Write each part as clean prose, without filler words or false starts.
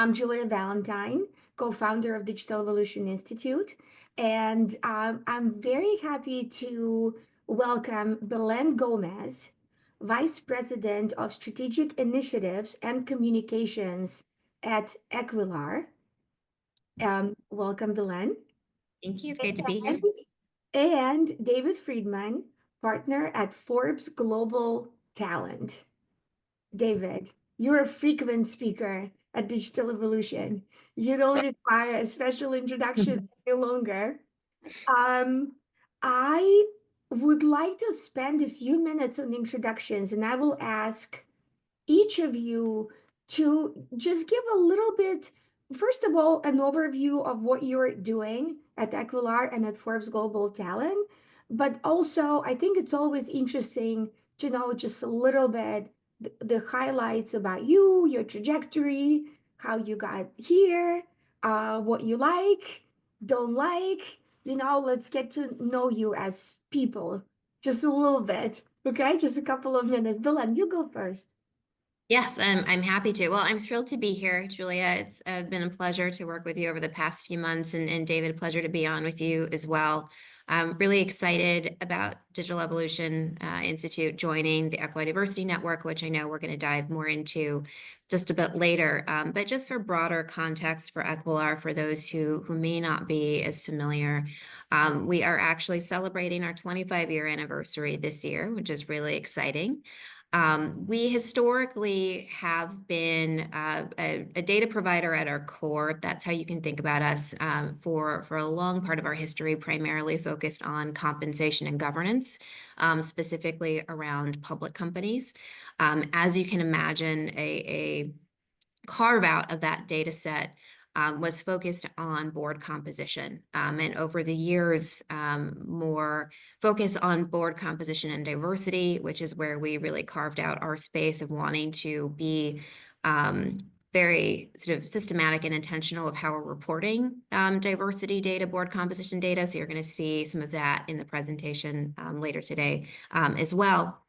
I'm Julia Valentine, co-founder of Digital Evolution Institute, and I'm very happy to welcome Belen Gomez, Vice President of Strategic Initiatives and Communications at Equilar. Welcome, Belen. Thank you. It's great to be here. And David Friedman, partner at Forbes Global Talent. David, you're a frequent speaker at Digital Evolution. You don't require a special introduction any longer. Um, I would like to spend a few minutes on introductions, and I will ask each of you to just give a little bit, first of all, an overview of what you're doing at Equilar and at Forbes Global Talent. But also, I think it's always interesting to know just a little bit the highlights about you, your trajectory, how you got here, what you like, don't like. Let's get to know you as people just a little bit. Okay, just a couple of minutes. Bilan, you go first. Yes, I'm happy to. Well, I'm thrilled to be here, Julia. It's been a pleasure to work with you over the past few months, and David, a pleasure to be on with you as well. I'm really excited about Digital Evolution Institute joining the Equity Diversity Network, which I know we're going to dive more into just a bit later. But just for broader context for Equilar, for those who may not be as familiar, we are actually celebrating our 25-year anniversary this year, which is really exciting. We historically have been a data provider at our core. That's how you can think about us for a long part of our history, primarily focused on compensation and governance, specifically around public companies. As you can imagine, a carve out of that data set was focused on board composition. And over the years, more focus on board composition and diversity, which is where we really carved out our space of wanting to be very sort of systematic and intentional of how we're reporting diversity data, board composition data. So you're going to see some of that in the presentation later today as well.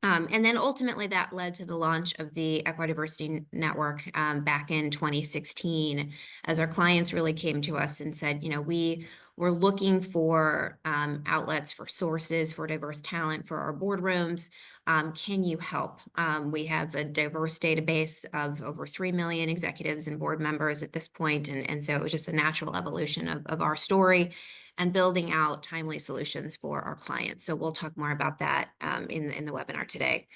And then ultimately that led to the launch of the Equity Diversity Network back in 2016, as our clients really came to us and said, we were looking for outlets, for sources, for diverse talent for our boardrooms. Can you help? We have a diverse database of over 3 million executives and board members at this point. And so it was just a natural evolution of our story and building out timely solutions for our clients. So we'll talk more about that in the webinar today.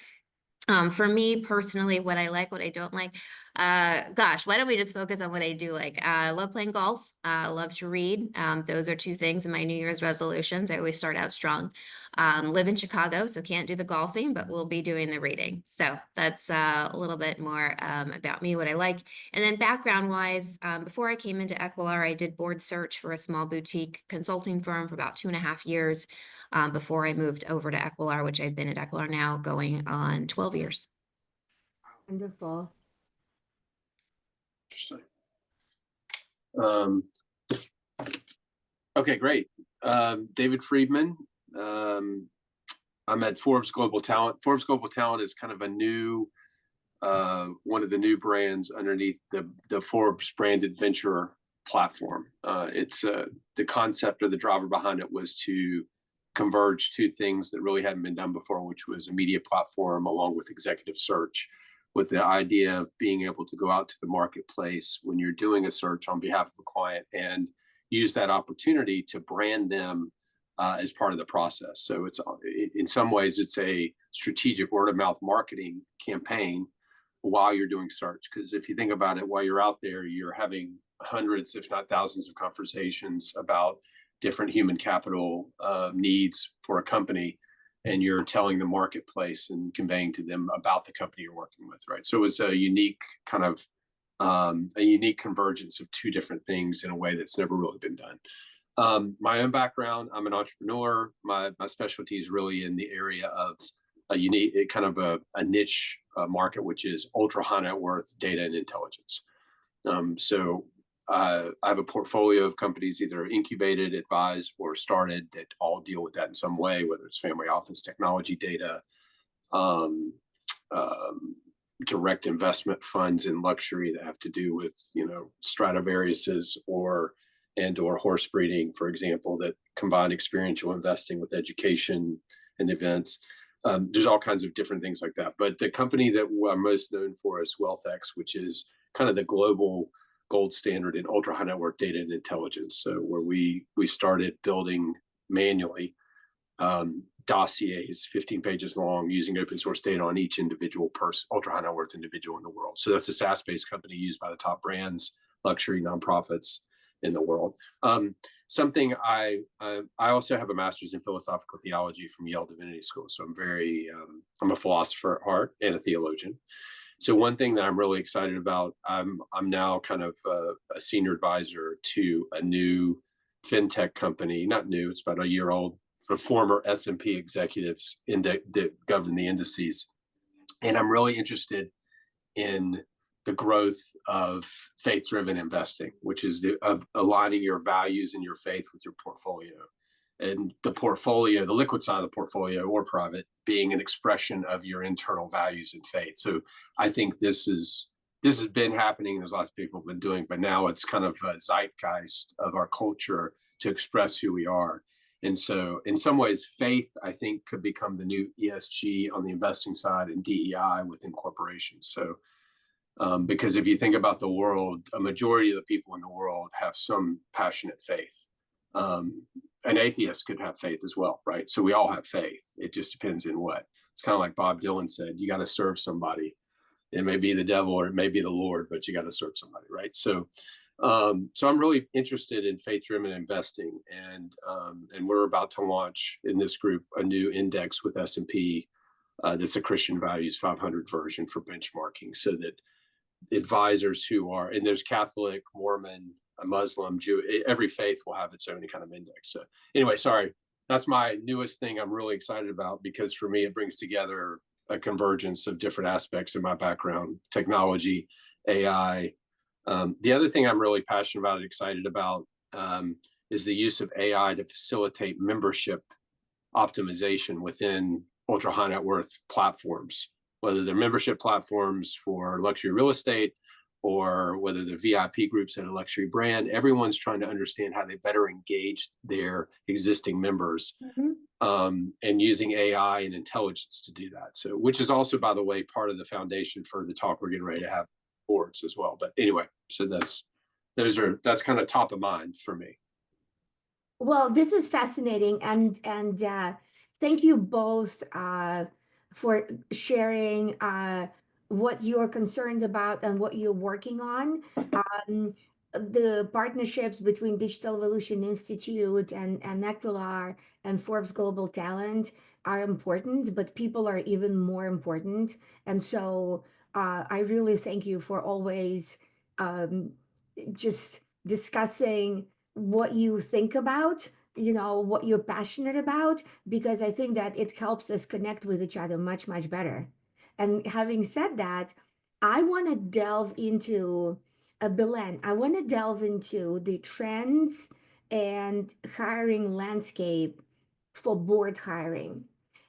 For me personally, what I like, what I don't like, gosh, why don't we just focus on what I do like? I love playing golf, love to read. Those are two things in my New Year's resolutions. I always start out strong. Live in Chicago, so can't do the golfing, but we'll be doing the reading. So that's a little bit more about me, what I like. And then background-wise, before I came into Equilar, I did board search for a small boutique consulting firm for about 2.5 years before I moved over to Equilar, which I've been at Equilar now going on 12 years. Wonderful. Interesting. Okay, great. David Friedman. I'm at Forbes Global Talent. Forbes Global Talent is kind of a new, one of the new brands underneath the Forbes branded venture platform. It's the concept or the driver behind it was to converge two things that really hadn't been done before, which was a media platform along with executive search, with the idea of being able to go out to the marketplace when you're doing a search on behalf of a client and use that opportunity to brand them as part of the process. So it's in some ways it's a strategic word of mouth marketing campaign while you're doing search. Because if you think about it, while you're out there, you're having hundreds, if not thousands, of conversations about different human capital needs for a company, and you're telling the marketplace and conveying to them about the company you're working with, right? So it was a unique kind of a unique convergence of two different things in a way that's never really been done. My own background, I'm an entrepreneur. My specialty is really in the area of a unique kind of a niche market, which is ultra high net worth data and intelligence. So I have a portfolio of companies either incubated, advised, or started that all deal with that in some way, whether it's family office technology data, direct investment funds in luxury that have to do with, Stradivarius's or horse breeding, for example, that combine experiential investing with education and events. There's all kinds of different things like that. But the company that I'm most known for is WealthX, which is kind of the global gold standard in ultra high net worth data and intelligence. So where we started building manually dossiers 15 pages long using open source data on each individual person, ultra high net worth individual in the world. So that's a SaaS-based company used by the top brands, luxury nonprofits in the world. Something I also have a master's in philosophical theology from Yale Divinity School. So I'm a philosopher at heart and a theologian. So one thing that I'm really excited about, I'm now kind of a senior advisor to a new fintech company, not new, it's about a year old, for former S&P executives that govern the indices. And I'm really interested in the growth of faith-driven investing, which is of aligning your values and your faith with your portfolio. And the portfolio, the liquid side of the portfolio or private, being an expression of your internal values and faith. So I think this has been happening. There's lots of people have been doing, but now it's kind of a zeitgeist of our culture to express who we are. And so in some ways, faith, I think, could become the new ESG on the investing side and DEI within corporations. So because if you think about the world, a majority of the people in the world have some passionate faith. An atheist could have faith as well, right? So we all have faith. It just depends in what. It's kind of like Bob Dylan said, you got to serve somebody. It may be the devil or it may be the Lord, but you got to serve somebody, right? So I'm really interested in faith-driven investing, and we're about to launch in this group a new index with S&P. That's a Christian Values 500 version for benchmarking, so that advisors who are, and there's Catholic, Mormon, a Muslim, Jew, every faith will have its own kind of index. So anyway, sorry, that's my newest thing I'm really excited about, because for me, it brings together a convergence of different aspects of my background, technology, AI. The other thing I'm really passionate about and excited about is the use of AI to facilitate membership optimization within ultra high net worth platforms, whether they're membership platforms for luxury real estate or whether they're VIP groups at a luxury brand. Everyone's trying to understand how they better engage their existing members, and using AI and intelligence to do that. So, which is also, by the way, part of the foundation for the talk we're getting ready to have boards as well. But anyway, so that's kind of top of mind for me. Well, this is fascinating, and thank you both for sharing what you're concerned about and what you're working on. The partnerships between Digital Evolution Institute and Equilar and Forbes Global Talent are important, but people are even more important. And so I really thank you for always just discussing what you think about, what you're passionate about, because I think that it helps us connect with each other much, much better. And having said that, I want to delve into Belen, I want to delve into the trends and hiring landscape for board hiring.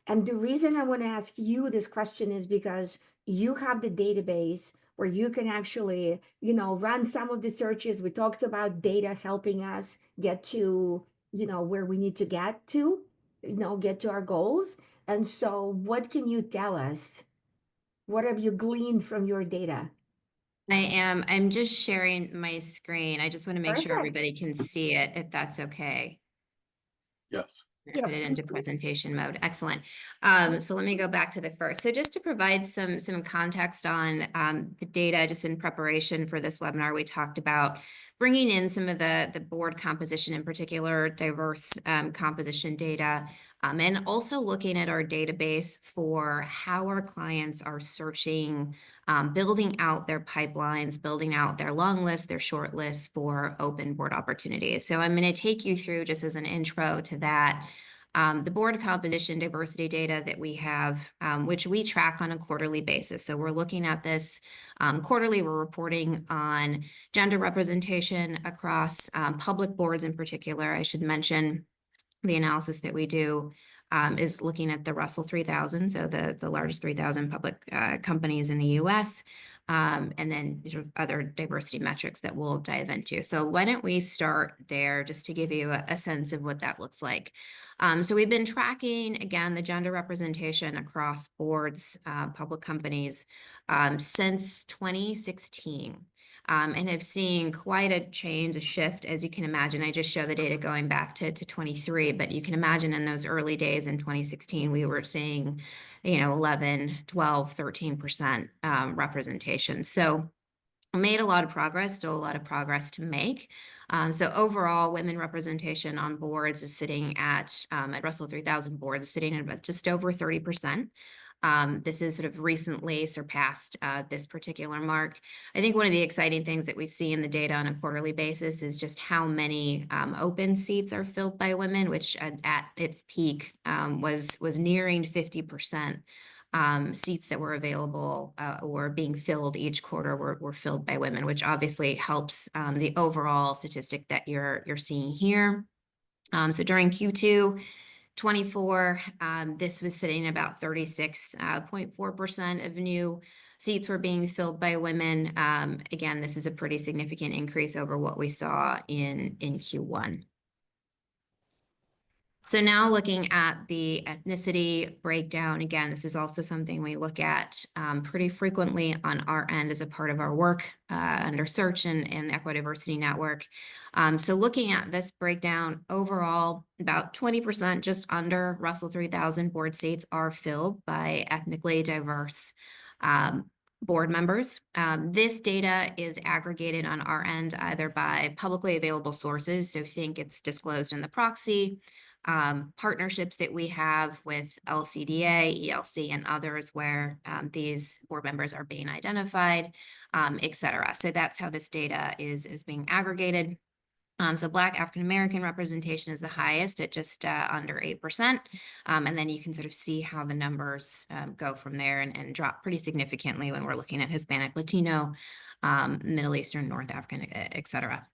And the reason I want to ask you this question is because you have the database where you can actually, run some of the searches. We talked about data helping us get to, where we need to get to, get to our goals. And so what can you tell us? What have you gleaned from your data? I'm just sharing my screen. I just want to make sure Perfect. everybody can see it, if that's okay. Yes. Put it into presentation mode. Excellent. So let me go back to the first. So just to provide some context on the data, just in preparation for this webinar, we talked about bringing in some of the board composition, in particular, diverse composition data, and also looking at our database for how our clients are searching, building out their pipelines, building out their long list, their short list for open board opportunities. So I'm going to take you through, just as an intro to that, the board composition diversity data that we have, which we track on a quarterly basis. So we're looking at this quarterly. We're reporting on gender representation across public boards in particular. I should mention the analysis that we do is looking at the Russell 3000, so the largest 3,000 public companies in the US, and then sort of other diversity metrics that we'll dive into. So why don't we start there just to give you a sense of what that looks like. So we've been tracking, again, the gender representation across boards, public companies, since 2016. And have seen quite a change, a shift, as you can imagine. I just show the data going back to 23, but you can imagine in those early days in 2016, we were seeing, 11, 12, 13% representation. So made a lot of progress, still a lot of progress to make. So overall, women representation on boards is sitting at Russell 3000 boards, sitting at about just over 30%. This is sort of recently surpassed this particular mark. I think one of the exciting things that we see in the data on a quarterly basis is just how many open seats are filled by women, which at its peak was nearing 50%. Seats that were available or being filled each quarter were filled by women, which obviously helps the overall statistic that you're seeing here. So during Q2 24, this was sitting about 36.4% of new seats were being filled by women. Again, this is a pretty significant increase over what we saw in Q1. So now looking at the ethnicity breakdown, again, this is also something we look at pretty frequently on our end as a part of our work under search and the Equidiversity Network. So looking at this breakdown, overall, about 20%, just under Russell 3000 board seats are filled by ethnically diverse board members. This data is aggregated on our end either by publicly available sources, so think it's disclosed in the proxy, partnerships that we have with LCDA, ELC, and others where these board members are being identified, et cetera. So that's how this data is being aggregated. So Black African-American representation is the highest at just under 8%. And then you can sort of see how the numbers go from there and drop pretty significantly when we're looking at Hispanic, Latino, Middle Eastern, North African, et cetera.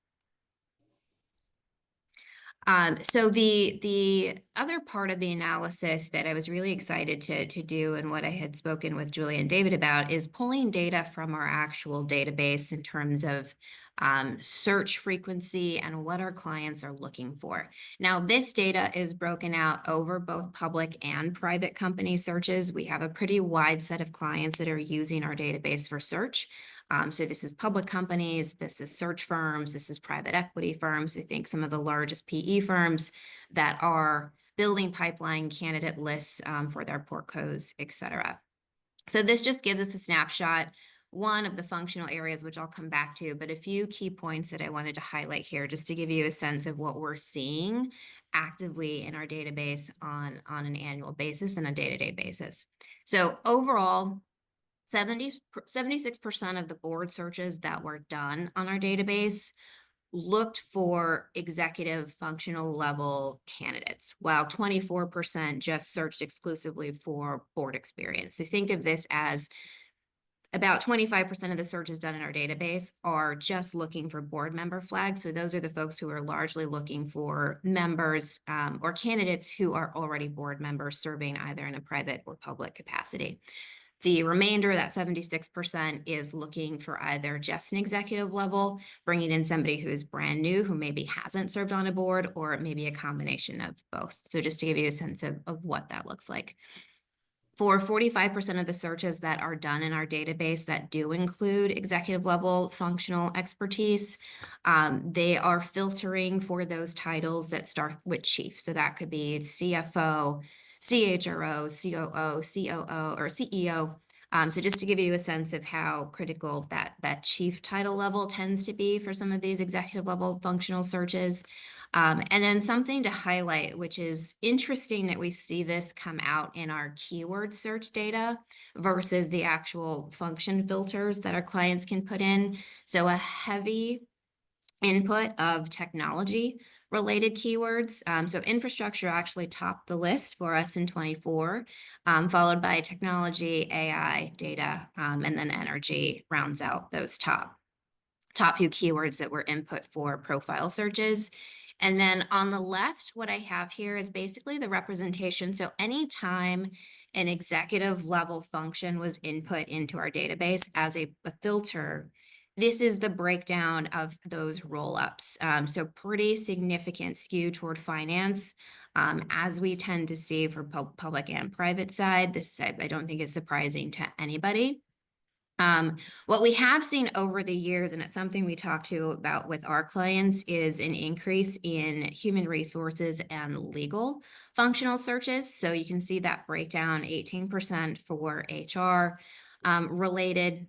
So the other part of the analysis that I was really excited to do, and what I had spoken with Julia and David about, is pulling data from our actual database in terms of search frequency and what our clients are looking for. Now, this data is broken out over both public and private company searches. We have a pretty wide set of clients that are using our database for search. So this is public companies, this is search firms, this is private equity firms. I think some of the largest PE firms that are building pipeline candidate lists for their portcos, et cetera. So this just gives us a snapshot, one of the functional areas, which I'll come back to, but a few key points that I wanted to highlight here just to give you a sense of what we're seeing actively in our database on an annual basis and a day-to-day basis. So overall, 76% of the board searches that were done on our database looked for executive functional level candidates, while 24% just searched exclusively for board experience. So think of this as about 25% of the searches done in our database are just looking for board member flags. So those are the folks who are largely looking for members or candidates who are already board members serving either in a private or public capacity. The remainder, that 76%, is looking for either just an executive level, bringing in somebody who is brand new, who maybe hasn't served on a board, or maybe a combination of both. So just to give you a sense of what that looks like. For 45% of the searches that are done in our database that do include executive level functional expertise, they are filtering for those titles that start with chief. So that could be CFO, CHRO, COO, COO, or CEO. So just to give you a sense of how critical that chief title level tends to be for some of these executive level functional searches. And then something to highlight, which is interesting that we see this come out in our keyword search data versus the actual function filters that our clients can put in. So a heavy input of technology related keywords. So infrastructure actually topped the list for us in 24, followed by technology, AI, data, and then energy rounds out those top few keywords that were input for profile searches. And then on the left, what I have here is basically the representation. So anytime an executive level function was input into our database as a filter, this is the breakdown of those roll-ups. So pretty significant skew toward finance, as we tend to see for public and private side. This I don't think is surprising to anybody. What we have seen over the years, and it's something we talk to about with our clients, is an increase in human resources and legal functional searches. So you can see that breakdown, 18% for HR related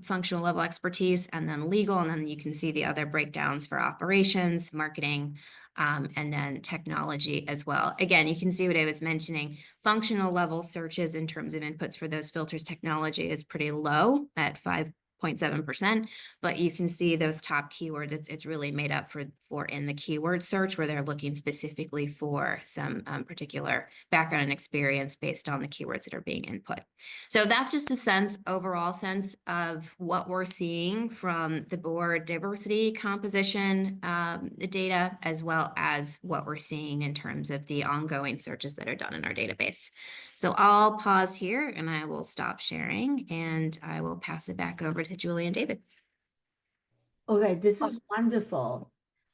functional level expertise, and then legal. And then you can see the other breakdowns for operations, marketing, and then technology as well. Again, you can see what I was mentioning. Functional level searches in terms of inputs for those filters, technology is pretty low at 5.7%, but you can see those top keywords, it's really made up for in the keyword search, where they're looking specifically for some particular background and experience based on the keywords that are being input. So that's just a overall sense of what we're seeing from the board diversity composition data, as well as what we're seeing in terms of the ongoing searches that are done in our database. So I'll pause here and I will stop sharing, and I will pass it back over to Julie and David. Okay, this is wonderful.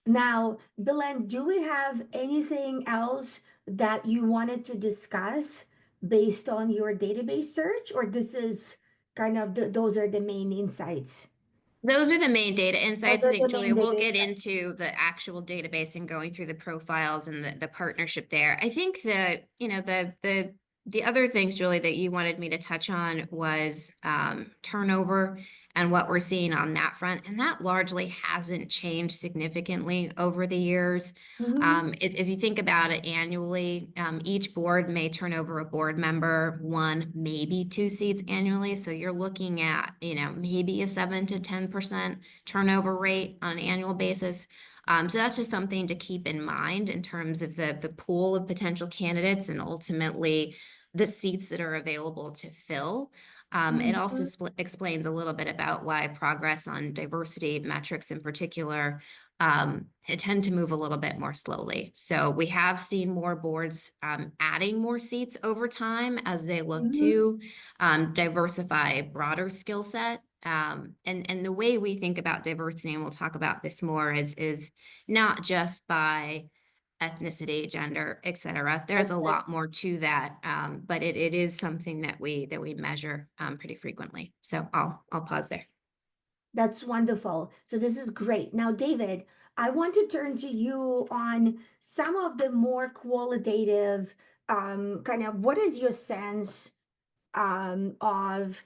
Now, Belen, do we have anything else that you wanted to discuss based on your database search, or this is kind of those are the main insights? Those are the main data insights. I Those are think, the Julia, main we'll data get insights. into the actual database and going through the profiles and the partnership there. I think that, the other things, Julie, that you wanted me to touch on was turnover and what we're seeing on that front. And that largely hasn't changed significantly over the years. Mhm. If you think about it annually, each board may turn over a board member 1, maybe 2 seats annually. So you're looking at, maybe a 7 to 10% turnover rate on an annual basis. So that's just something to keep in mind in terms of the pool of potential candidates and ultimately the seats that are available to fill. It also explains a little bit about why progress on diversity metrics in particular tend to move a little bit more slowly. So we have seen more boards adding more seats over time as they look to diversify a broader skill set. And the way we think about diversity, and we'll talk about this more, is not just by ethnicity, gender, et cetera. There's a lot more to that, but it is something that we measure pretty frequently. So I'll pause there. That's wonderful. So this is great. Now, David, I want to turn to you on some of the more qualitative, kind of what is your sense of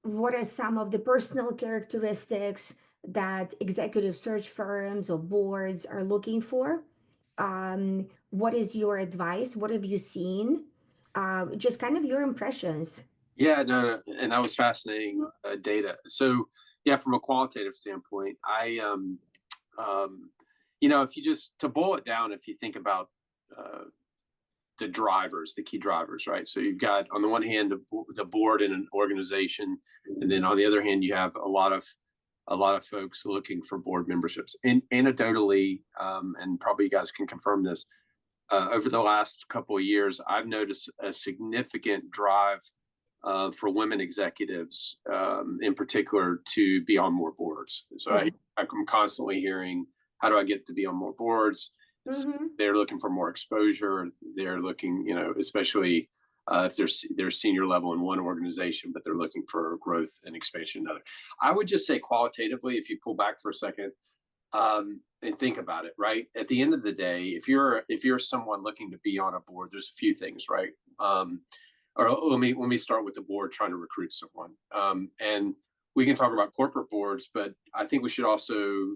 what are some of the personal characteristics that executive search firms or boards are looking for? What is your advice? What have you seen? Just kind of your impressions. Yeah, no, and that was fascinating data. So, yeah, from a qualitative standpoint, if you just to boil it down, if you think about the drivers, the key drivers, right? So you've got on the one hand the board in an organization, and then on the other hand you have a lot of folks looking for board memberships. And anecdotally, and probably you guys can confirm this, over the last couple of years, I've noticed a significant drive for women executives, in particular, to be on more boards. So I'm constantly hearing, how do I get to be on more boards? They're looking for more exposure. They're looking, especially if they're senior level in one organization, but they're looking for growth and expansion in another. I would just say qualitatively, if you pull back for a second, and think about it, right? At the end of the day, if you're someone looking to be on a board, there's a few things, right? Or let me start with the board trying to recruit someone. And we can talk about corporate boards, but I think we should also,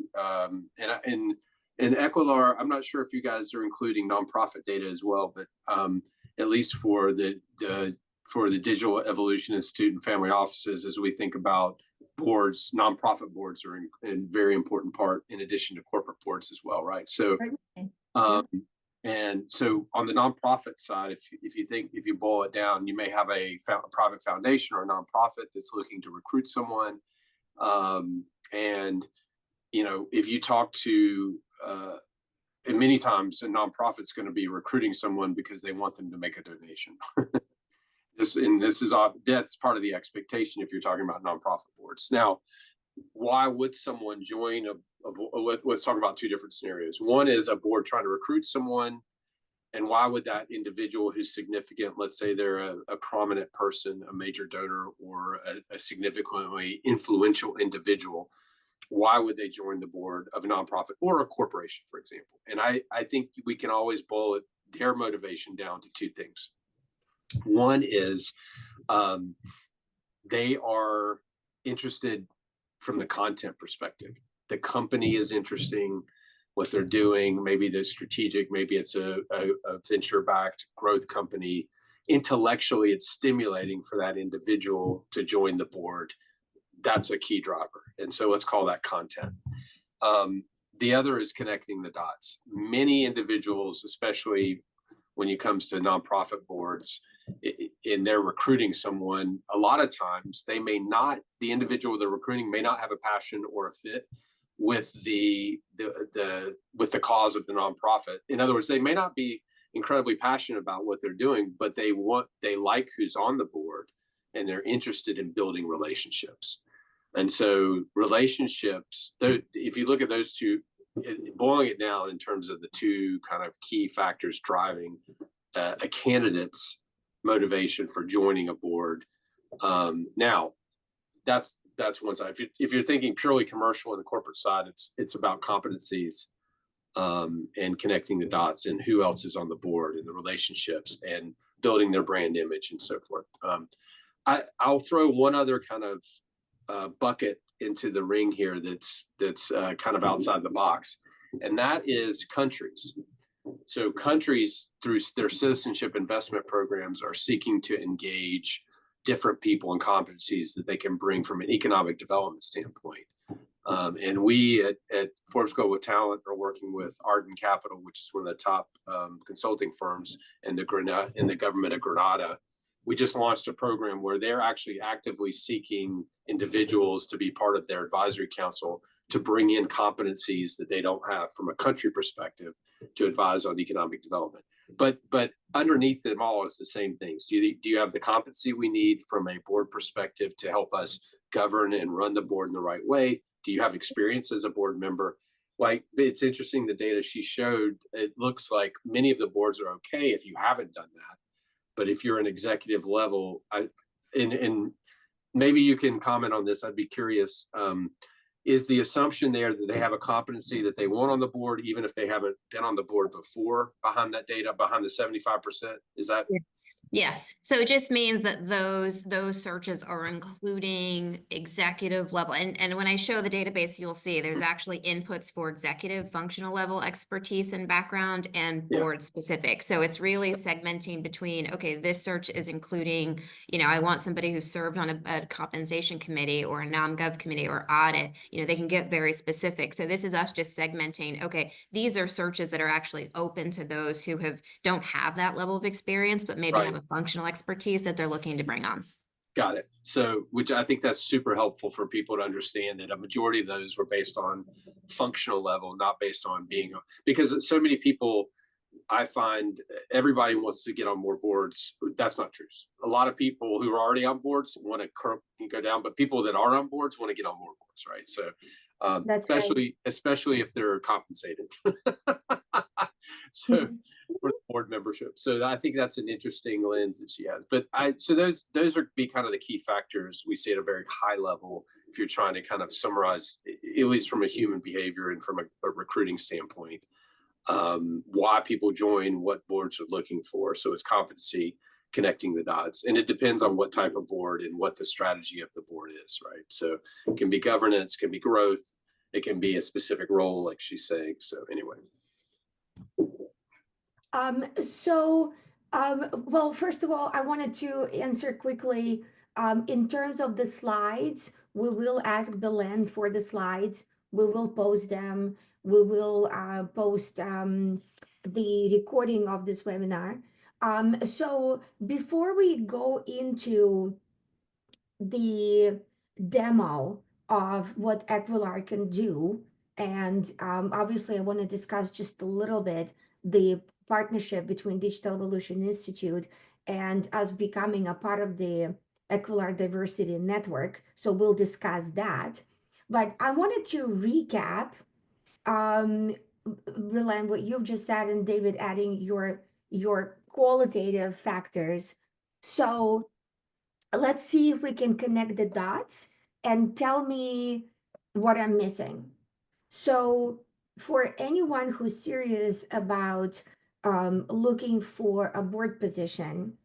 in Equilar, I'm not sure if you guys are including nonprofit data as well, but at least for the Digital Evolution Institute and family offices, as we think about boards, nonprofit boards are a very important part in addition to corporate boards as well, right? So, and so on the nonprofit side, if you boil it down, you may have a private foundation or a nonprofit that's looking to recruit someone, and if you talk to and many times a nonprofit's going to be recruiting someone because they want them to make a donation. That's part of the expectation if you're talking about nonprofit boards. Now, why would someone join let's talk about two different scenarios. One is a board trying to recruit someone, and why would that individual who's significant, let's say they're a prominent person, a major donor, or a significantly influential individual, why would they join the board of a nonprofit or a corporation, for example? And I think we can always boil their motivation down to two things. One is they are interested from the content perspective. The company is interesting, what they're doing, maybe they're strategic, maybe it's a venture-backed growth company. Intellectually, it's stimulating for that individual to join the board. That's a key driver. And so let's call that content. The other is connecting the dots. Many individuals, especially when it comes to nonprofit boards, and they're recruiting someone, a lot of times the individual they're recruiting may not have a passion or a fit with the cause of the nonprofit. In other words, they may not be incredibly passionate about what they're doing, but they like who's on the board, and they're interested in building relationships. And so relationships, if you look at those two, boiling it down in terms of the two kind of key factors driving a candidate's motivation for joining a board. Now, that's one side. If you're thinking purely commercial in the corporate side, it's about competencies and connecting the dots and who else is on the board and the relationships and building their brand image and so forth. I'll throw one other kind of bucket into the ring here that's kind of outside the box, and that is countries. So countries, through their citizenship investment programs, are seeking to engage different people and competencies that they can bring from an economic development standpoint. And we at Forbes Global Talent are working with Arden Capital, which is one of the top consulting firms in the government of Grenada. We just launched a program where they're actually actively seeking individuals to be part of their advisory council to bring in competencies that they don't have from a country perspective to advise on economic development. But underneath them all is the same things. Do you have the competency we need from a board perspective to help us govern and run the board in the right way? Do you have experience as a board member? Like, it's interesting, the data she showed, it looks like many of the boards are okay if you haven't done that. But if you're an executive level, and maybe you can comment on this, I'd be curious. Is the assumption there that they have a competency that they want on the board, even if they haven't been on the board before, behind that data, behind the 75%? Is that? Yes. So it just means that those searches are including executive level. And when I show the database, you'll see there's actually inputs for executive functional level expertise and background and board specific. So it's really segmenting between, okay, this search is including, I want somebody who served on a compensation committee or a nom-gov committee or audit. They can get very specific. So this is us just segmenting, okay, these are searches that are actually open to those who don't have that level of experience, but maybe have a functional expertise that they're looking to bring on. Got it. So, which I think that's super helpful for people to understand that a majority of those were based on functional level, not based on because so many people, I find everybody wants to get on more boards. That's not true. A lot of people who are already on boards want to go down, but people that are on boards want to get on more boards, right? So, especially if they're compensated. So for board membership. So I think that's an interesting lens that she has. But so those are be kind of the key factors we see at a very high level if you're trying to kind of summarize, at least from a human behavior and from a recruiting standpoint, why people join, what boards are looking for. So it's competency, connecting the dots, and it depends on what type of board and what the strategy of the board is, right? So it can be governance, can be growth, it can be a specific role, like she's saying. So anyway. Well, first of all, I wanted to answer quickly. In terms of the slides, we will ask Belen for the slides. We will post them. We will post the recording of this webinar. So before we go into the demo of what Equilar can do And obviously, I want to discuss just a little bit the partnership between Digital Evolution Institute and us becoming a part of the Equilar Diversity Network. So we'll discuss that. But I wanted to recap, Milan, what you've just said, and David adding your qualitative factors. So let's see if we can connect the dots and tell me what I'm missing. So for anyone who's serious about looking for a board position,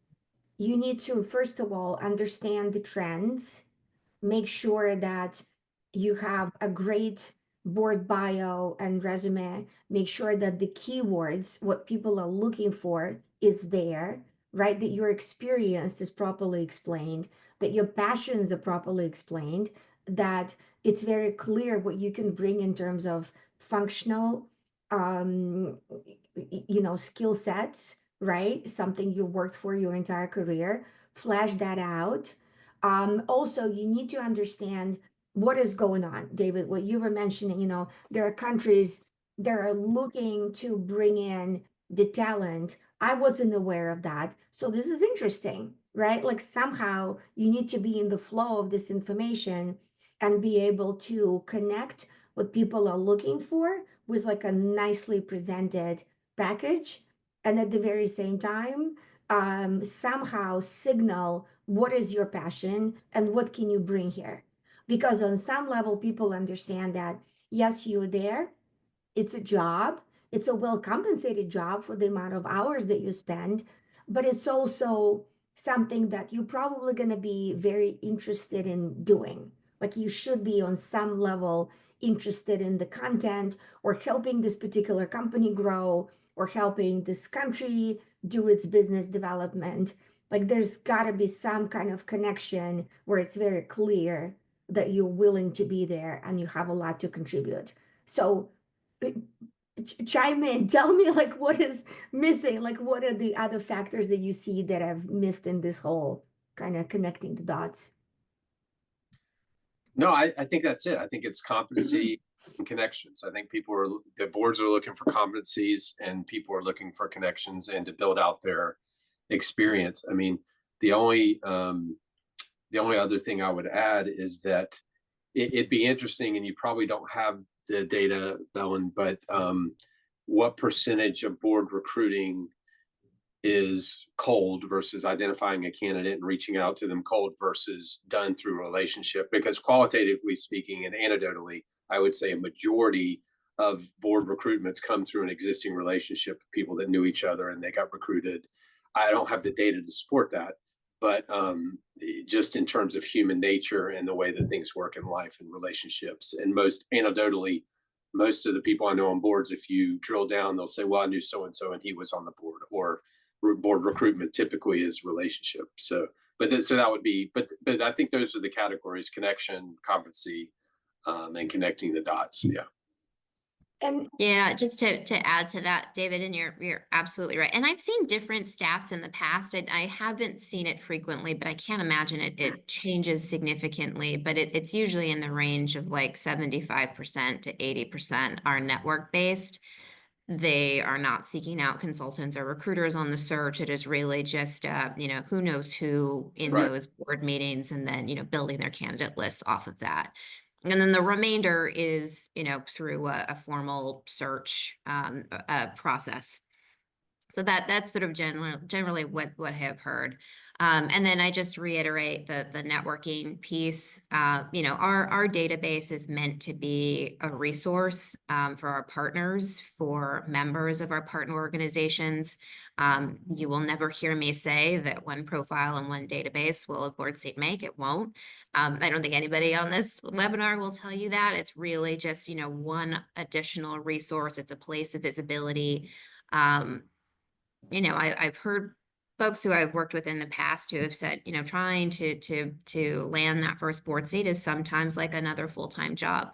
you need to, first of all, understand the trends, make sure that you have a great board bio and resume, make sure that the keywords, what people are looking for, is there, right? That your experience is properly explained, that your passions are properly explained, that it's very clear what you can bring in terms of functional um skill sets, right? Something you worked for your entire career. Flash that out. Also, you need to understand what is going on, David. What you were mentioning, there are countries that are looking to bring in the talent. I wasn't aware of that. So this is interesting, right? Like somehow you need to be in the flow of this information and be able to connect what people are looking for with like a nicely presented package. And at the very same time, somehow signal what is your passion and what can you bring here. Because on some level, people understand that, yes, you're there, it's a job, it's a well compensated job for the amount of hours that you spend, but it's also something that you're probably going to be very interested in doing. Like you should be on some level interested in the content or helping this particular company grow or helping this country do its business development. Like there's got to be some kind of connection where it's very clear that you're willing to be there and you have a lot to contribute. So chime in, tell me like what is missing, like what are the other factors that you see that I've missed in this whole kind of connecting the dots. No, I think that's it. I think it's competency and connections. I think the boards are looking for competencies and people are looking for connections and to build out their experience. I mean, the only other thing I would add is that it'd be interesting, and you probably don't have the data, Ellen, but what percentage of board recruiting is cold versus identifying a candidate and reaching out to them cold versus done through relationship? Because qualitatively speaking and anecdotally, I would say a majority of board recruitments come through an existing relationship, people that knew each other and they got recruited. I don't have the data to support that, but just in terms of human nature and the way that things work in life and relationships, and most anecdotally, most of the people I know on boards, if you drill down, they'll say, well, I knew so-and-so and he was on the board. Or board recruitment typically is relationship. So that would be, but I think those are the categories: connection, competency, and connecting the dots. Yeah. And yeah, just to add to that, David, and you're absolutely right. And I've seen different stats in the past. I haven't seen it frequently, but I can't imagine it changes significantly. But it's usually in the range of like 75% to 80% are network based. They are not seeking out consultants or recruiters on the search. It is really just, who knows who in Right. those board meetings, and then, building their candidate lists off of that. And then the remainder is, through a formal search process. So that's sort of generally what I have heard. And then I just reiterate the networking piece. Our database is meant to be a resource for our partners, for members of our partner organizations. You will never hear me say that one profile and one database will a board seat make. It won't. I don't think anybody on this webinar will tell you that. It's really just, one additional resource. It's a place of visibility. I've heard folks who I've worked with in the past who have said, trying to land that first board seat is sometimes like another full-time job.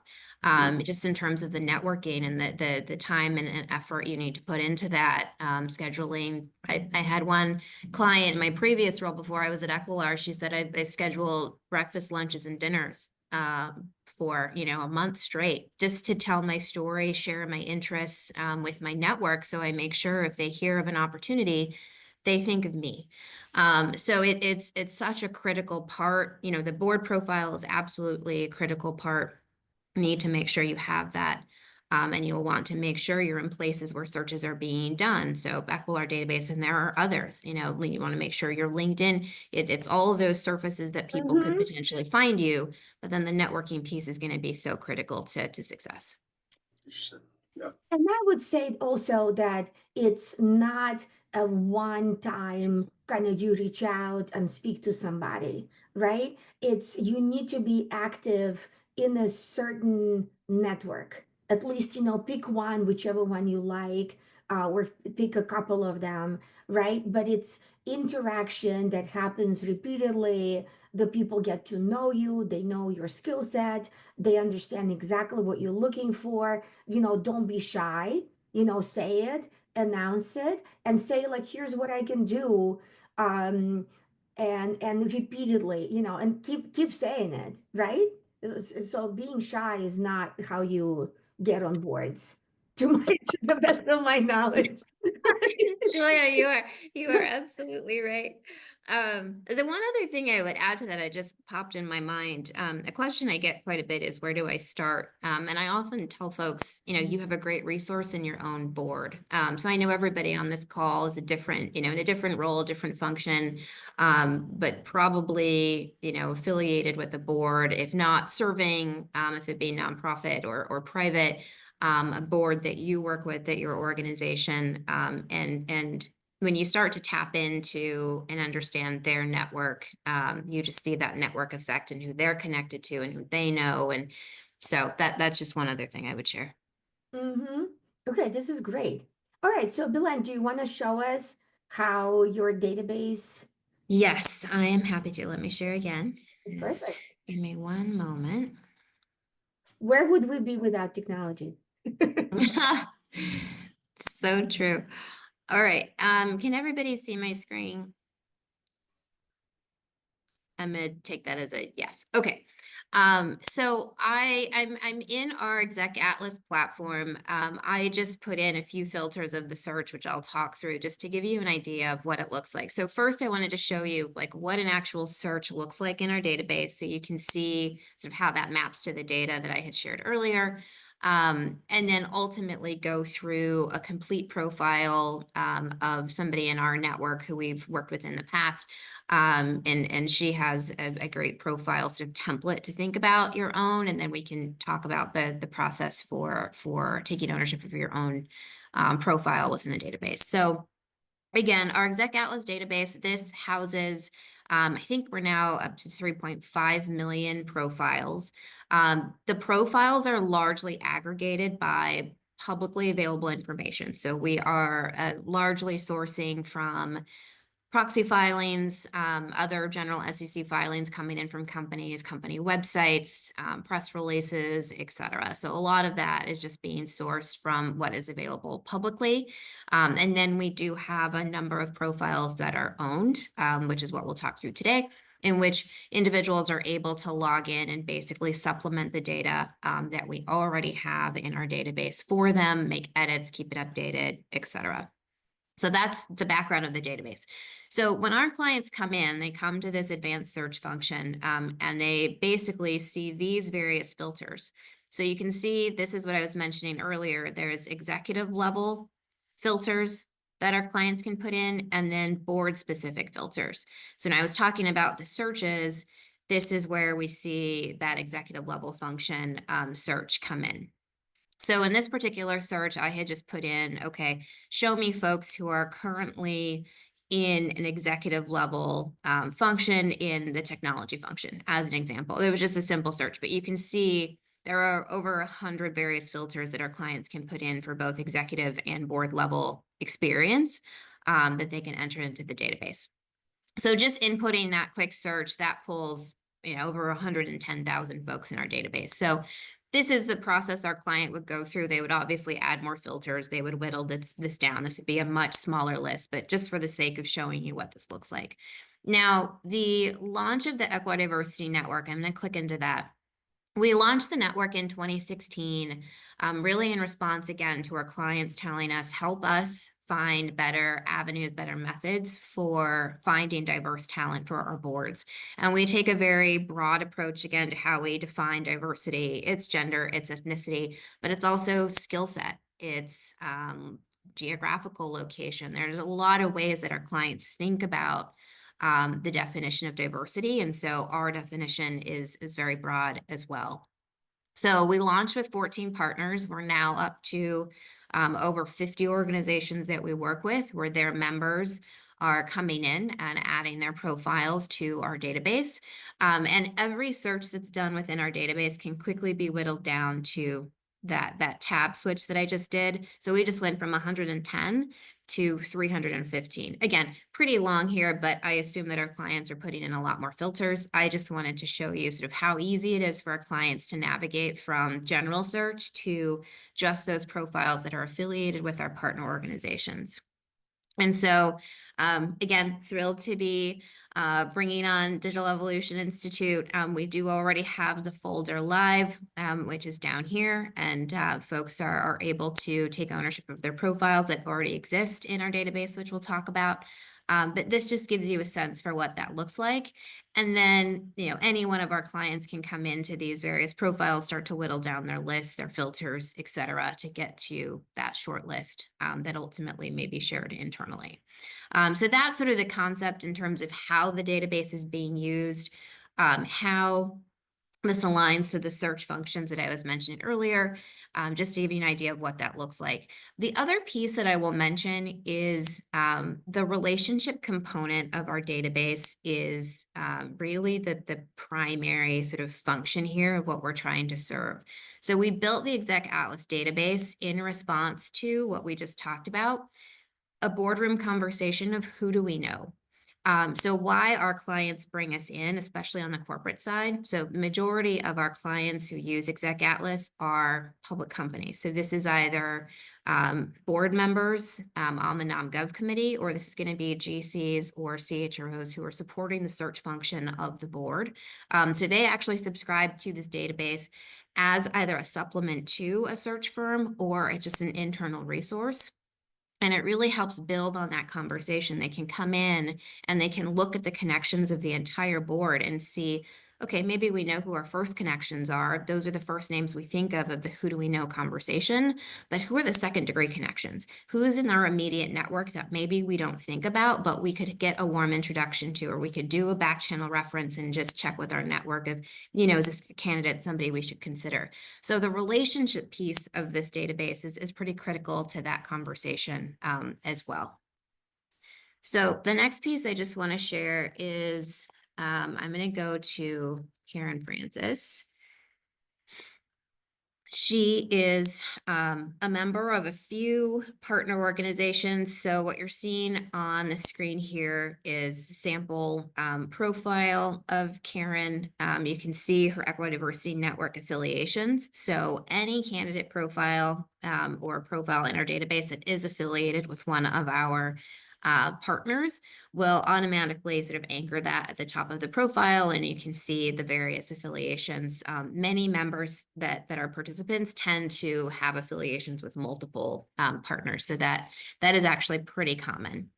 Just in terms of the networking and the time and effort you need to put into that, scheduling. I had one client in my previous role before I was at Equilar. She said, I schedule breakfast, lunches, and dinners for, a month straight, just to tell my story, share my interests with my network. So I make sure if they hear of an opportunity, they think of me. So it's such a critical part. The board profile is absolutely a critical part. Need to make sure you have that. And you'll want to make sure you're in places where searches are being done. So Equilar database, and there are others, you want to make sure you're LinkedIn. It's all of those surfaces that people could potentially find you, but then the networking piece is going to be so critical to success. Interesting. Yeah. And I would say also that it's not a one time kind of you reach out and speak to somebody, right? It's you need to be active in a certain network. At least, pick one, whichever one you like, or pick a couple of them, right? But it's interaction that happens repeatedly. The people get to know you, they know your skill set, they understand exactly what you're looking for. Don't be shy, say it, announce it, and say, like, here's what I can do. And repeatedly, and keep saying it, right? So being shy is not how you get on boards, to the best of my knowledge. Julia, you are absolutely right. The one other thing I would add to that, I just popped in my mind. A question I get quite a bit is, where do I start? And I often tell folks, you have a great resource in your own board. So I know everybody on this call is a different, in a different role, different function, but probably, affiliated with the board, if not serving, if it be nonprofit or private. A board that you work with at your organization, and when you start to tap into and understand their network, you just see that network effect and who they're connected to and who they know. And so that's just one other thing I would share. Okay, this is great. All right, so Bilan, do you want to show us how your database? Yes, I am happy to. Let me share again. Just Perfect. give me one moment. Where would we be without technology? So true. All right. Can everybody see my screen? I'm gonna take that as a yes. Okay. So I'm in our Exec Atlas platform. I just put in a few filters of the search, which I'll talk through just to give you an idea of what it looks like. So first I wanted to show you like what an actual search looks like in our database, so you can see sort of how that maps to the data that I had shared earlier. And then ultimately go through a complete profile of somebody in our network who we've worked with in the past. And she has a great profile sort of template to think about your own, and then we can talk about the process for taking ownership of your own profile within the database. So again, our Exec Atlas database, this houses, I think we're now up to 3.5 million profiles. The profiles are largely aggregated by publicly available information. So we are largely sourcing from proxy filings, other general SEC filings coming in from companies, company websites, press releases, et cetera. So a lot of that is just being sourced from what is available publicly. And then we do have a number of profiles that are owned, which is what we'll talk through today, in which individuals are able to log in and basically supplement the data that we already have in our database for them, make edits, keep it updated, et cetera. So that's the background of the database. So when our clients come in, they come to this advanced search function, and they basically see these various filters. So you can see, this is what I was mentioning earlier. There's executive level filters that our clients can put in, and then board specific filters. So when I was talking about the searches, this is where we see that executive level function search come in. So in this particular search, I had just put in, okay, show me folks who are currently in an executive level function in the technology function, as an example. It was just a simple search, but you can see there are over 100 various filters that our clients can put in for both executive and board level experience that they can enter into the database. So just inputting that quick search, that pulls over 110,000 folks in our database. So this is the process our client would go through. They would obviously add more filters. They would whittle this down. This would be a much smaller list, but just for the sake of showing you what this looks like. Now, the launch of the Equidiversity Network, I'm going to click into that. We launched the network in 2016, really in response again to our clients telling us, help us find better avenues, better methods for finding diverse talent for our boards. And we take a very broad approach again to how we define diversity. It's gender, it's ethnicity, but it's also skill set. It's geographical location. There's a lot of ways that our clients think about the definition of diversity. And so our definition is very broad as well. So we launched with 14 partners. We're now up to over 50 organizations that we work with, where their members are coming in and adding their profiles to our database. And every search that's done within our database can quickly be whittled down to that tab switch that I just did. So we just went from 110 to 315. Again, pretty long here, but I assume that our clients are putting in a lot more filters. I just wanted to show you sort of how easy it is for our clients to navigate from general search to just those profiles that are affiliated with our partner organizations. And so, again, thrilled to be bringing on Digital Evolution Institute. We do already have the folder live, which is down here, and folks are able to take ownership of their profiles that already exist in our database, which we'll talk about. But this just gives you a sense for what that looks like. And then, any one of our clients can come into these various profiles, start to whittle down their lists, their filters, et cetera, to get to that short list that ultimately may be shared internally. So that's sort of the concept in terms of how the database is being used, how this aligns to the search functions that I was mentioning earlier, just to give you an idea of what that looks like. The other piece that I will mention is the relationship component of our database is really the primary sort of function here of what we're trying to serve. So we built the Exec Atlas database in response to what we just talked about, a boardroom conversation of who do we know. So why our clients bring us in, especially on the corporate side. So the majority of our clients who use Exec Atlas are public companies. So this is either board members on the Nom/Gov committee, or this is going to be GCs or CHROs who are supporting the search function of the board. So they actually subscribe to this database as either a supplement to a search firm or it's just an internal resource. And it really helps build on that conversation. They can come in and they can look at the connections of the entire board and see, okay, maybe we know who our first connections are. Those are the first names we think of the who do we know conversation, but who are the second degree connections? Who's in our immediate network that maybe we don't think about, but we could get a warm introduction to, or we could do a back channel reference and just check with our network of, is this candidate somebody we should consider? So the relationship piece of this database is pretty critical to that conversation as well. So the next piece I just want to share is I'm going to go to Karen Francis. She is a member of a few partner organizations. So what you're seeing on the screen here is a sample profile of Karen. You can see her Equity Diversity Network affiliations. So any candidate profile or profile in our database that is affiliated with one of our partners will automatically sort of anchor that at the top of the profile, and you can see the various affiliations. Many members that are participants tend to have affiliations with multiple partners, so that is actually pretty common.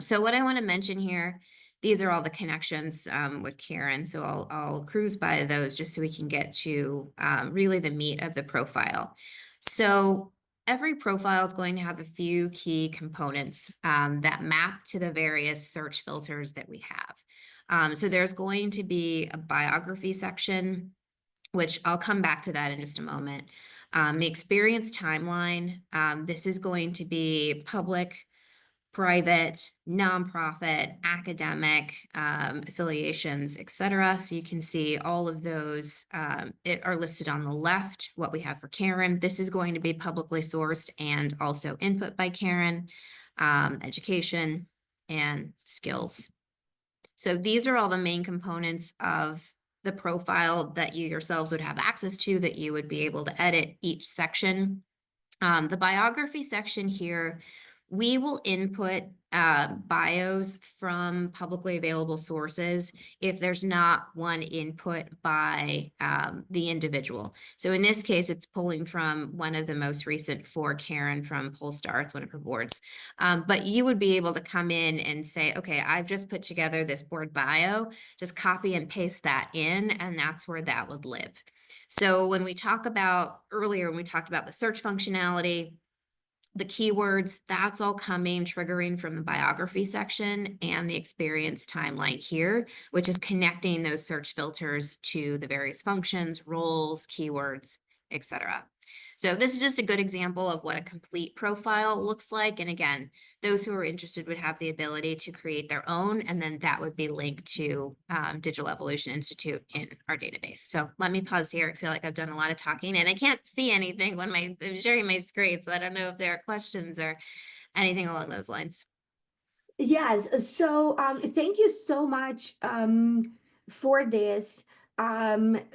So what I want to mention here, these are all the connections with Karen, so I'll cruise by those just so we can get to really the meat of the profile. So every profile is going to have a few key components that map to the various search filters that we have. So there's going to be a biography section, which I'll come back to that in just a moment. The experience timeline, this is going to be public, private, nonprofit, academic affiliations, etc. So you can see all of those are listed on the left, what we have for Karen. This is going to be publicly sourced and also input by Karen, education, and skills. So these are all the main components of the profile that you yourselves would have access to, that you would be able to edit each section. The biography section here, we will input bios from publicly available sources if there's not one input by the individual. So in this case, it's pulling from one of the most recent for Karen from Polestar. It's one of her boards. But you would be able to come in and say, okay, I've just put together this board bio, just copy and paste that in, and that's where that would live. So when we talk about earlier, when we talked about the search functionality, the keywords, that's all coming, triggering from the biography section and the experience timeline here, which is connecting those search filters to the various functions, roles, keywords, etc. So this is just a good example of what a complete profile looks like. And again, those who are interested would have the ability to create their own, and then that would be linked to Digital Evolution Institute in our database. So let me pause here. I feel like I've done a lot of talking and I can't see anything when I'm sharing my screen. So I don't know if there are questions or anything along those lines. Yes, so thank you so much for this.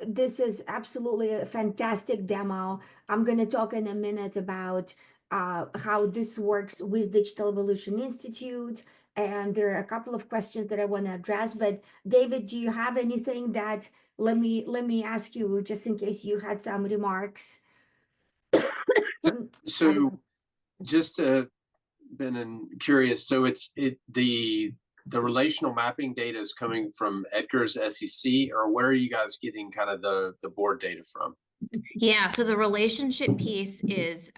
This is absolutely a fantastic demo. I'm going to talk in a minute about how this works with Digital Evolution Institute, and there are a couple of questions that I want to address. But David, do you have anything that let me ask you just in case you had some remarks? So just been curious. So the relational mapping data is coming from Edgar's SEC, or where are you guys getting kind of the board data from? Yeah, so the relationship piece is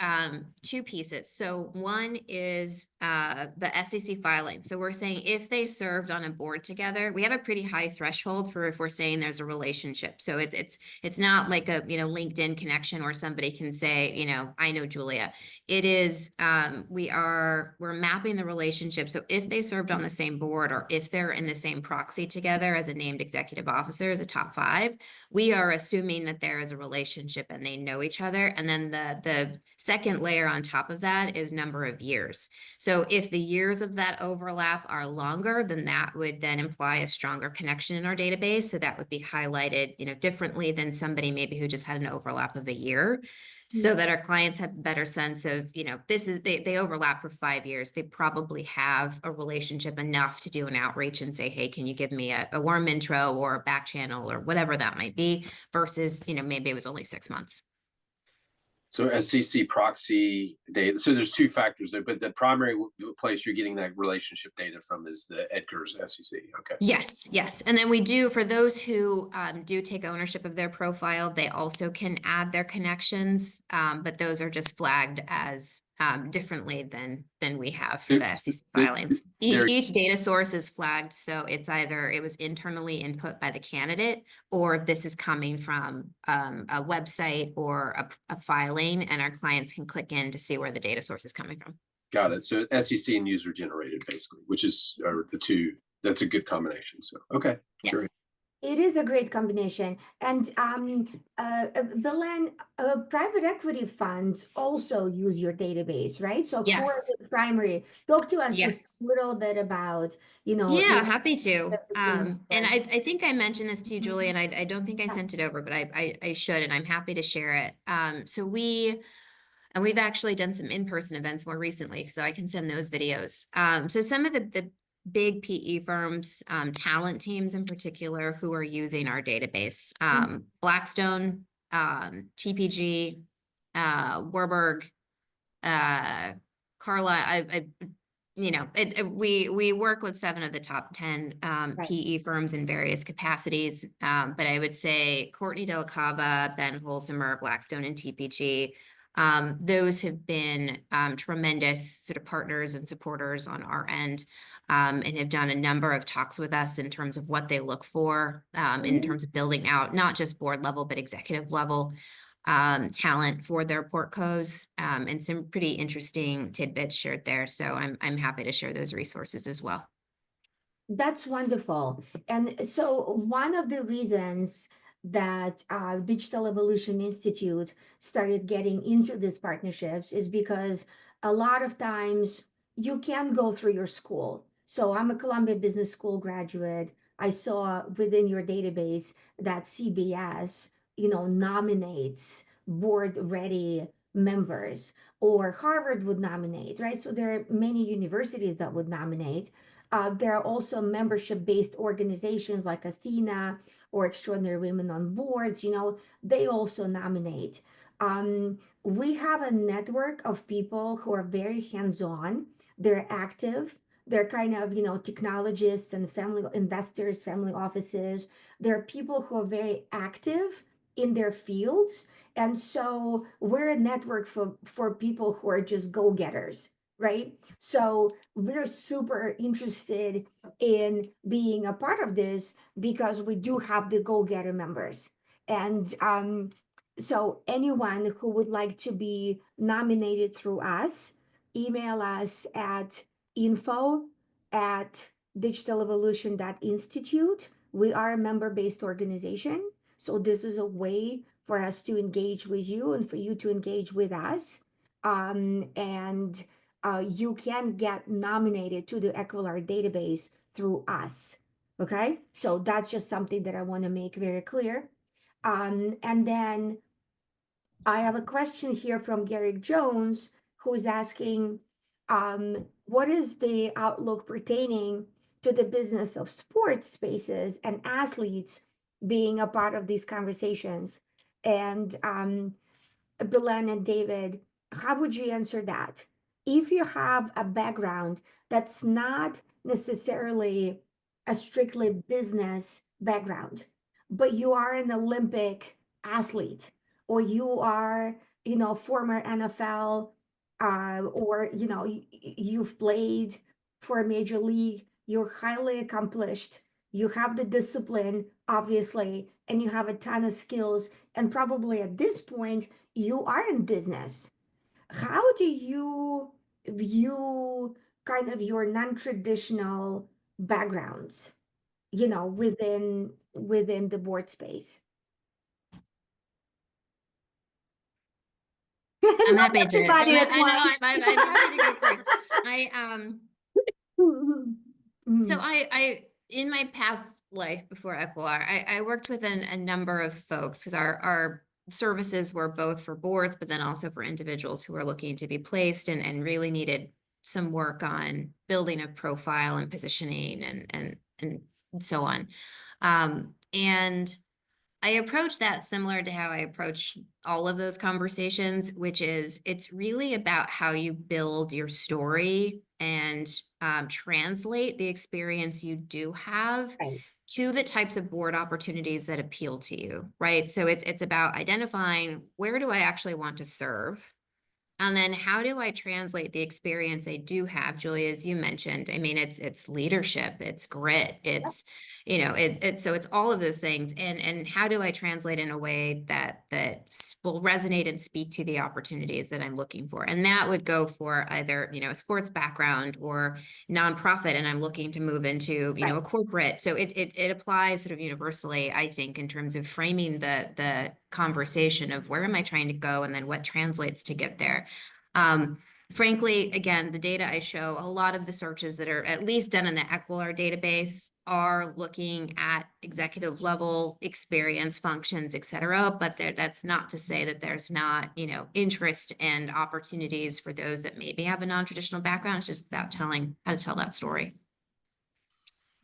two pieces. So one is the SEC filing. So we're saying if they served on a board together, we have a pretty high threshold for if we're saying there's a relationship. So it's not like a LinkedIn connection where somebody can say, I know Julia. It is we're mapping the relationship. So if they served on the same board, or if they're in the same proxy together as a named executive officer, as a top 5, we are assuming that there is a relationship and they know each other. And then the second layer on top of that is number of years. So if the years of that overlap are longer, then that would then imply a stronger connection in our database. So that would be highlighted, differently than somebody maybe who just had an overlap of a year. So that our clients have a better sense of, they overlap for 5 years. They probably have a relationship enough to do an outreach and say, hey, can you give me a warm intro or a back channel or whatever that might be, versus, maybe it was only 6 months. So SEC proxy data. So there's 2 factors there, but the primary place you're getting that relationship data from is the Edgar's SEC. Okay. Yes, yes. And then we do, for those who do take ownership of their profile, they also can add their connections, but those are just flagged as differently than we have for the SEC filings. Each data source is flagged, so it's either it was internally input by the candidate, or this is coming from a website or a filing, and our clients can click in to see where the data source is coming from. Got it. So SEC and user generated, basically, which are the two. That's a good combination. So, okay. Yeah. Sure. It is a great combination. And Belen, private equity funds also use your database, right? So Yes. who are the primary? Talk to us Yes. just a little bit about, Yeah, happy to. And yeah. I think I mentioned this to you, Julie, and I don't think I sent it over, but I should, and I'm happy to share it. So we've actually done some in-person events more recently, so I can send those videos. So some of the big PE firms, talent teams in particular, who are using our database, Blackstone, TPG, Warburg, Carla, we work with 7 of the top 10 PE firms in various capacities, but I would say Courtney Delacava, Ben Holzheimer, Blackstone, and TPG. Those have been tremendous sort of partners and supporters on our end, and have done a number of talks with us in terms of what they look for, in terms of building out not just board level but executive level talent for their portcos, and some pretty interesting tidbits shared there. So I'm happy to share those resources as well. That's wonderful. And so one of the reasons that Digital Evolution Institute started getting into these partnerships is because a lot of times you can go through your school. So I'm a Columbia Business School graduate. I saw within your database that CBS, nominates board ready members, or Harvard would nominate, right? So there are many universities that would nominate. There are also membership-based organizations like Athena or Extraordinary Women on Boards, they also nominate. We have a network of people who are very hands-on, they're active, they're kind of, technologists and family investors, family offices. There are people who are very active in their fields. And so we're a network for people who are just go-getters, right? So we're super interested in being a part of this because we do have the go-getter members. And so anyone who would like to be nominated through us, email us at info@digitalevolution.institute. We are a member-based organization. So this is a way for us to engage with you and for you to engage with us. And you can get nominated to the Equilar database through us. Okay, so that's just something that I want to make very clear. And then I have a question here from Garrick Jones, who's asking, what is the outlook pertaining to the business of sports spaces and athletes being a part of these conversations? And Belen and David, how would you answer that? If you have a background that's not necessarily a strictly business background, but you are an Olympic athlete, or you are, former NFL, or, you've played for a major league, you're highly accomplished, you have the discipline, obviously, and you have a ton of skills, and probably at this point, you are in business. How do you view kind of your non-traditional backgrounds, within the board space? I'm Not happy to. everybody at I know. once. I'm happy to go first. So Mhm. in my past life before Equilar, I worked with a number of folks because our services were both for boards, but then also for individuals who were looking to be placed and really needed some work on building of profile and positioning and so on. And I approach that similar to how I approach all of those conversations, which is it's really about how you build your story and translate the experience you do have Right. to the types of board opportunities that appeal to you, right? So it's about identifying where do I actually want to serve? And then how do I translate the experience I do have, Julia, as you mentioned? I mean, it's leadership, it's grit, it's, so it's all of those things. And how do I translate in a way that will resonate and speak to the opportunities that I'm looking for? And that would go for either, a sports background or nonprofit, and I'm looking to move into, a corporate. So it applies sort of universally, I think, in terms of framing the conversation of where am I trying to go and then what translates to get there. Frankly, again, the data I show, a lot of the searches that are at least done in the Equilar database are looking at executive level experience, functions, et cetera. But that's not to say that there's not, interest and opportunities for those that maybe have a non-traditional background. It's just about how to tell that story.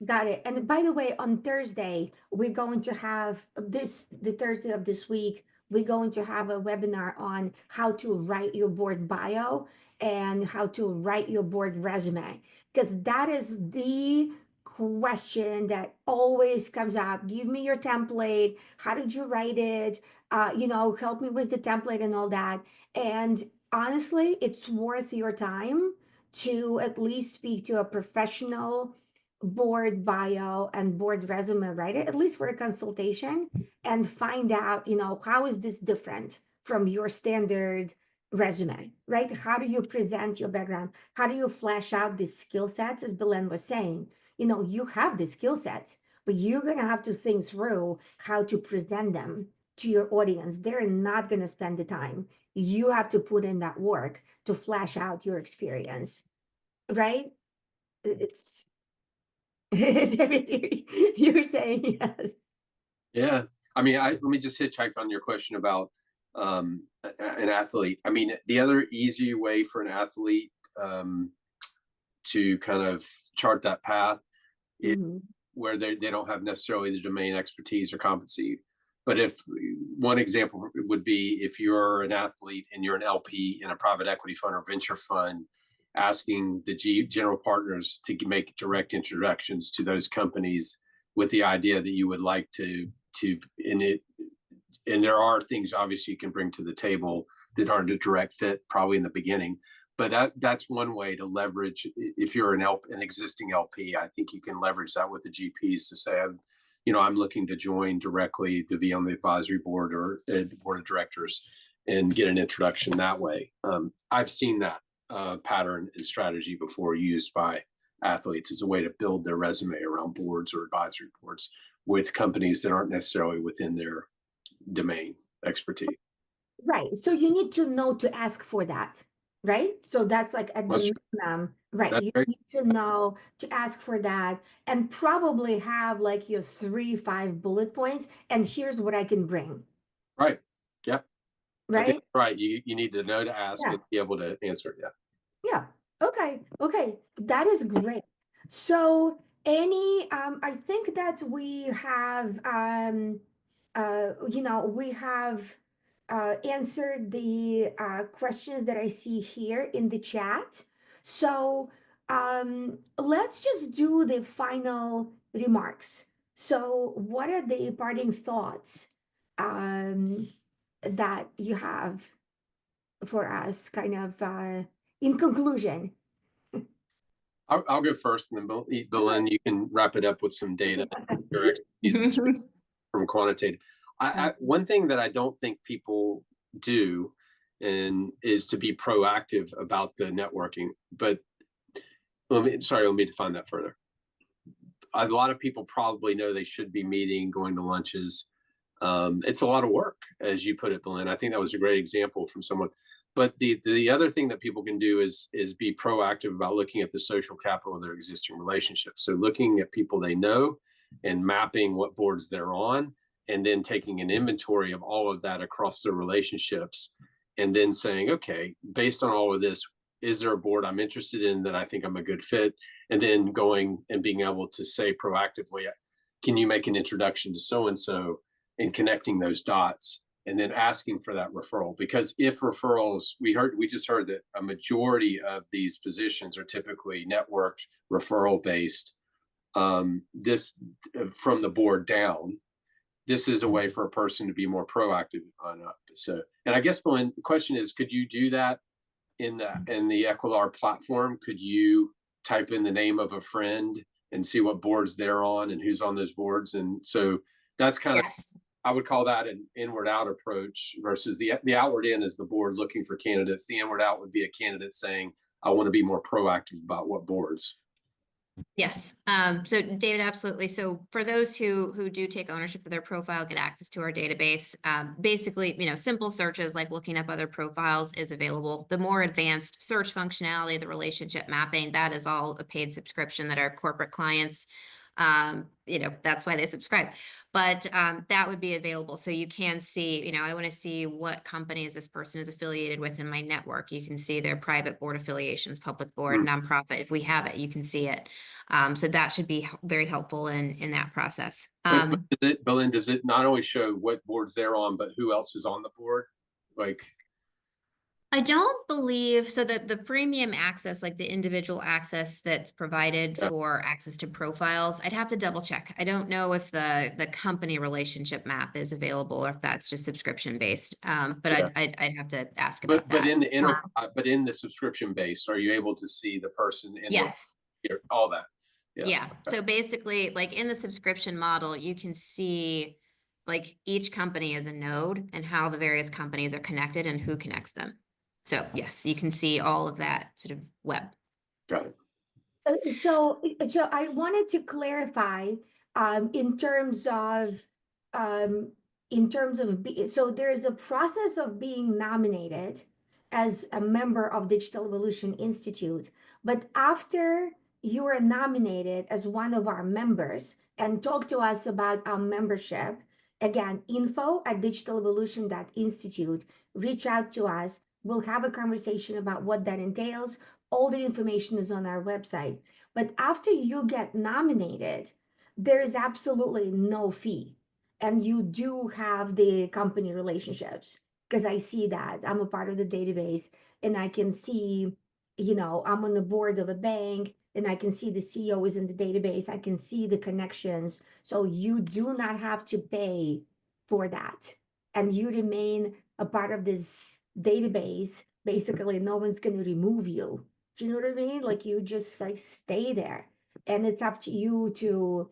Got it. And by the way, on Thursday, we're going to have the Thursday of this week, we're going to have a webinar on how to write your board bio and how to write your board resume, because that is the question that always comes up. Give me your template. How did you write it? Help me with the template and all that. And honestly, it's worth your time to at least speak to a professional board bio and board resume writer, at least for a consultation, and find out, how is this different from your standard resume, right? How do you present your background? How do you flesh out the skill sets? As Belen was saying, you have the skill sets, but you're going to have to think through how to present them to your audience. They're not going to spend the time. You have to put in that work to flesh out your experience, right? It's David, you're saying yes. Yeah. I mean, let me just hitchhike on your question about an athlete. I mean, the other easy way for an athlete to kind of chart that path is Mm-hmm. where they don't have necessarily the domain expertise or competency. But if one example would be if you're an athlete and you're an LP in a private equity fund or venture fund, asking the general partners to make direct introductions to those companies with the idea that you would like to in it. And there are things obviously you can bring to the table that aren't a direct fit probably in the beginning, but that's one way to leverage. If you're an existing LP, I think you can leverage that with the GPs to say, I'm looking to join directly to be on the advisory board or board of directors and get an introduction that way. I've seen that pattern and strategy before used by athletes as a way to build their resume around boards or advisory boards with companies that aren't necessarily within their domain expertise. Right. So you need to know to ask for that, right? So that's like at That's the minimum, right? That's You right. need to know to ask for that and probably have like your 3, 5 bullet points. And here's what I can bring, Right. Yeah. I think right? right. You need to know to ask Yeah. and be able to answer it. Yeah. Yeah. Okay. Okay. That is great. So I think that we have, we have answered the questions that I see here in the chat. So let's just do the final remarks. So what are the parting thoughts that you have for us, kind of in conclusion? I'll go first, and then Belen, you can wrap it up with some data, your expertise from quantitative. One thing that I don't think people do, and is to be proactive about the networking. But let me define that further. A lot of people probably know they should be meeting, going to lunches. It's a lot of work, as you put it, Belen. I think that was a great example from someone. But the other thing that people can do is be proactive about looking at the social capital of their existing relationships. So looking at people they know and mapping what boards they're on, and then taking an inventory of all of that across their relationships, and then saying, okay, based on all of this, is there a board I'm interested in that I think I'm a good fit? And then going and being able to say proactively, can you make an introduction to so and so, and connecting those dots, and then asking for that referral. Because if referrals, we just heard that a majority of these positions are typically networked, referral based. This from the board down. This is a way for a person to be more proactive on up. So, and I guess the question is, could you do that in the Equilar platform? Could you type in the name of a friend and see what boards they're on and who's on those boards? And so that's kind of, I would call that an inward out approach versus the outward in is the board looking for candidates. The inward out would be a candidate saying, I want to be more proactive about what boards. Yes. So David, absolutely. So for those who do take ownership of their profile, get access to our database, basically, simple searches like looking up other profiles is available. The more advanced search functionality, the relationship mapping, that is all a paid subscription that our corporate clients, that's why they subscribe. But that would be available. So you can see, I want to see what companies this person is affiliated with in my network. You can see their private board affiliations, public board, nonprofit. If we have it, you can see it. So that should be very helpful in that process. Belen, does it not only show what boards they're on, but who else is on the board? I don't believe so that the freemium access, like the individual access that's provided for access to profiles, I'd have to double check. I don't know if the company relationship map is available or if that's just subscription based. But I'd have to ask about that. But in the subscription base, are you able to see the person in yes. all that? Yeah. So basically, like in the subscription model, you can see like each company is a node and how the various companies are connected and who connects them. So yes, you can see all of that sort of web. Got it. So I wanted to clarify in terms of so there's a process of being nominated as a member of Digital Evolution Institute, but after you are nominated as one of our members and talk to us about our membership Again, info@digitalevolution.institute. Reach out to us. We'll have a conversation about what that entails. All the information is on our website. But after you get nominated, there is absolutely no fee. And you do have the company relationships, because I see that. I'm a part of the database, and I can see, I'm on the board of a bank, and I can see the CEO is in the database. I can see the connections. So you do not have to pay for that. And you remain a part of this database. Basically, no one's going to remove you. Do you know what I mean? Like, you just like stay there. And it's up to you to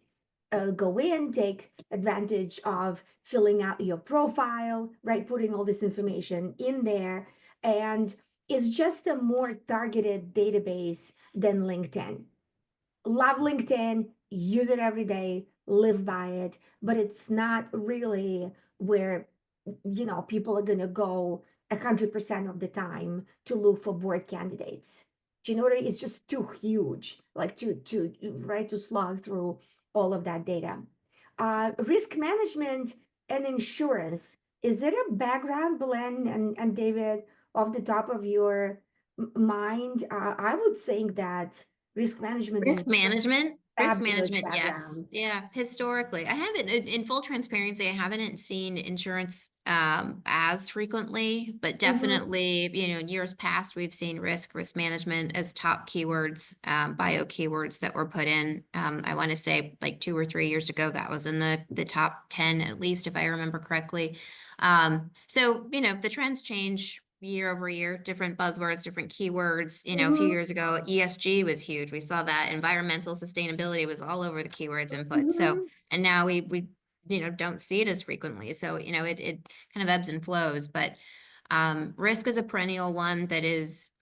go in, take advantage of filling out your profile, right? Putting all this information in there. And it's just a more targeted database than LinkedIn. Love LinkedIn, use it every day, live by it, but it's not really where, people are going to go 100% of the time to look for board candidates. Do you know what I mean? It's just too huge, like to slog through all of that data. Risk management and insurance. Is there a background, Belen and David, off the top of your mind? I would think that risk management and Risk fabulous management, yes. background. Yeah, historically. I haven't, in full transparency, I haven't seen insurance as frequently, but definitely, in years past, we've seen risk management as top keywords, bio keywords that were put in. I want to say like 2 or 3 years ago, that was in the top 10, at least, if I remember correctly. So, the trends change year over year, different buzzwords, different keywords. A few years ago, ESG was huge. We saw that environmental sustainability was all over the keywords input. So, and now we don't see it as frequently. So, it kind of ebbs and flows, but risk is a perennial one that is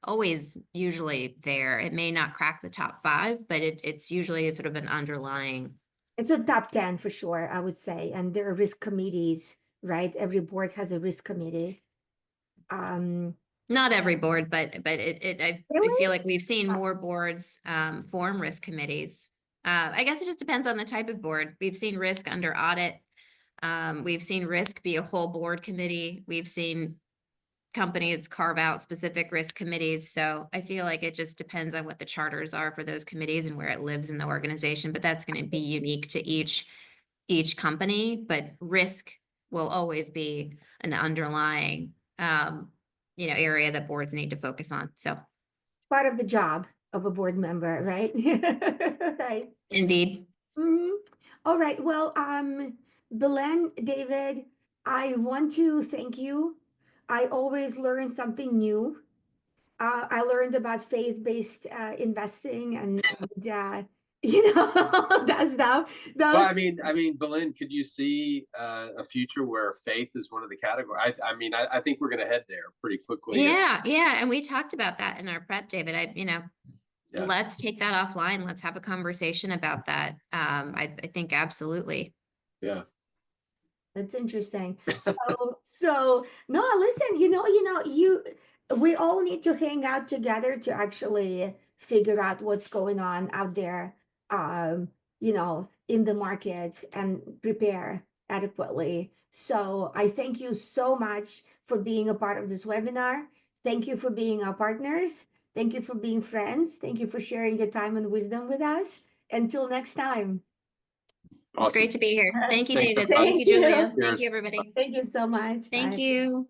always usually there. It may not crack the top 5, but it's usually sort of an underlying. It's a top 10 for sure, I would say. And there are risk committees, right? Every board has a risk committee. Not every board, but I Really? feel like we've seen more boards form risk committees. I guess it just depends on the type of board. We've seen risk under audit. We've seen risk be a whole board committee. We've seen companies carve out specific risk committees. So I feel like it just depends on what the charters are for those committees and where it lives in the organization. But that's going to be unique to each company. But risk will always be an underlying area that boards need to focus on. So It's part of the job of a board member, right? Right. indeed. All right. Well, Belen, David, I want to thank you. I always learn something new. I learned about faith-based investing and that stuff. Well, I mean, Belen, could you see a future where faith is one of the categories? I think we're going to head there pretty quickly. Yeah, and we talked about that in our prep, David. Let's take that offline. Let's have a conversation about that. I think absolutely. Yeah. That's interesting. So no, listen, we all need to hang out together to actually figure out what's going on out there, in the market and prepare adequately. So I thank you so much for being a part of this webinar. Thank you for being our partners. Thank you for being friends. Thank you for sharing your time and wisdom with us. Until next time. Awesome. It's great to be here. Thank you, Thanks, David. everybody. Thank you, Julia. Thank you. Thank you, everybody. Thank you so much. Thank Bye. you.